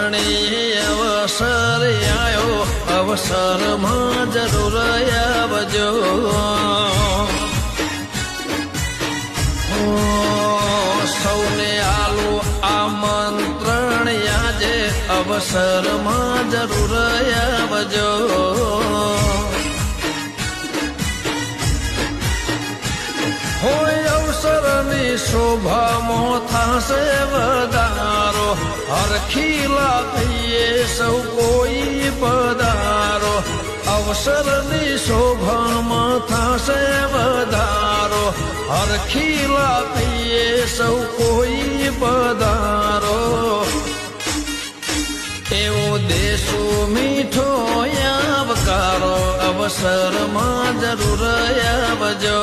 ઘણી અવસર આયો અવસરમાં જરૂર આવજો સૌને આલો આમંત્રણ આજે અવસરમાં જરૂર આવજો હોય અવસરની શોભામાં થશે વધારો હરખીલા થઈએ સૌ કોઈ પધારો અવસરની શોભામાં થશે વધારો હરખીલા થઈએ સૌ કોઈ પધારો એવો દેશો મીઠો આવકારો અવસરમાં જરૂર આવજો